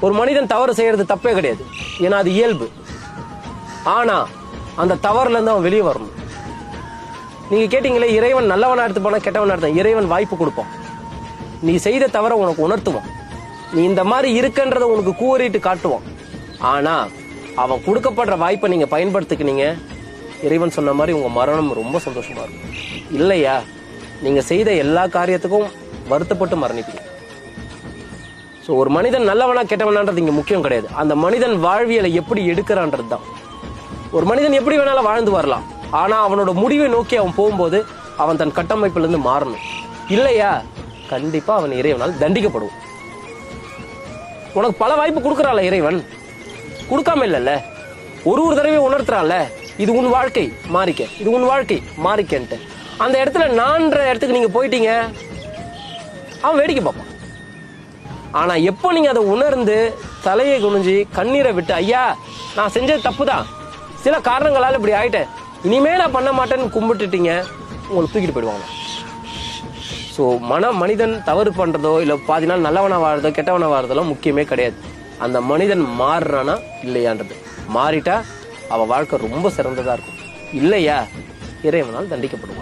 ஒரு மனிதன் தவறு செய்யறது தப்பே கிடையாது, ஏன்னா அது இயல்பு. ஆனா அந்த தவறுல இருந்து அவன் வெளியே வரணும். நீங்க கேட்டீங்களே, இறைவன் நல்லவனா எடுத்து போனா கெட்டவனா எடுத்த, இறைவன் வாய்ப்பு கொடுப்பான். நீ செய்த தவற உனக்கு உணர்த்துவான், நீ இந்த மாதிரி இருக்குன்றத உனக்கு கூறிட்டு காட்டுவான். ஆனா அவன் கொடுக்கப்படுற வாய்ப்பை நீங்க பயன்படுத்திக்கினீங்க, இறைவன் சொன்ன மாதிரி உங்க மரணம் ரொம்ப சந்தோஷமா இருக்கும். இல்லையா, நீங்க செய்த எல்லா காரியத்துக்கும் வருத்தப்பட்டு மரணிப்பீங்க. ஸோ ஒரு மனிதன் நல்லவனா கெட்டவனான்றது இங்க முக்கியம் கிடையாது, அந்த மனிதன் வாழ்வியலை எப்படி எடுக்கிறான்றது தான். ஒரு மனிதன் எப்படி வேணாலும் வாழ்ந்து வரலாம், ஆனா அவனோட முடிவை நோக்கி அவன் போகும்போது அவன் தன் கட்டமைப்புல இருந்து மாறணும். இல்லையா, கண்டிப்பா அவன் இறைவனால் தண்டிக்கப்படுவான். உனக்கு பல வாய்ப்பு கொடுக்கறான்ல இறைவன், கொடுக்காம இல்லைல்ல, ஒரு தடவை உணர்த்துறான்ல, இது உன் வாழ்க்கை மாறிக்க, இது உன் வாழ்க்கை மாறிக்கன்ட்டு. அந்த இடத்துல நான்ற இடத்துக்கு நீங்க போயிட்டீங்க, அவன் வேடிக்கை பார்ப்பான். ஆனா எப்போ நீங்க அதை உணர்ந்து தலையை குனிஞ்சு கண்ணீரை விட்டு, ஐயா நான் செஞ்சது தப்புதான், சில காரணங்களால இப்படி ஆயிட்டேன், இனிமே நான் பண்ண மாட்டேன்னு கும்பிட்டுட்டீங்க, உங்களை தூக்கிட்டு போயிடுவாங்க. ஸோ மனிதன் தவறு பண்றதோ இல்ல பாதி நாள் நல்லவனா வாழ்றதோ கெட்டவனா வாழ்றதெல்லாம் முக்கியமே கிடையாது. அந்த மனிதன் மாறுறானா இல்லையான்றது. மாறிட்டா அவ வாழ்க்கை ரொம்ப சிறந்ததா இருக்கும். இல்லையா, இறைவனால் தண்டிக்கப்படுவான்.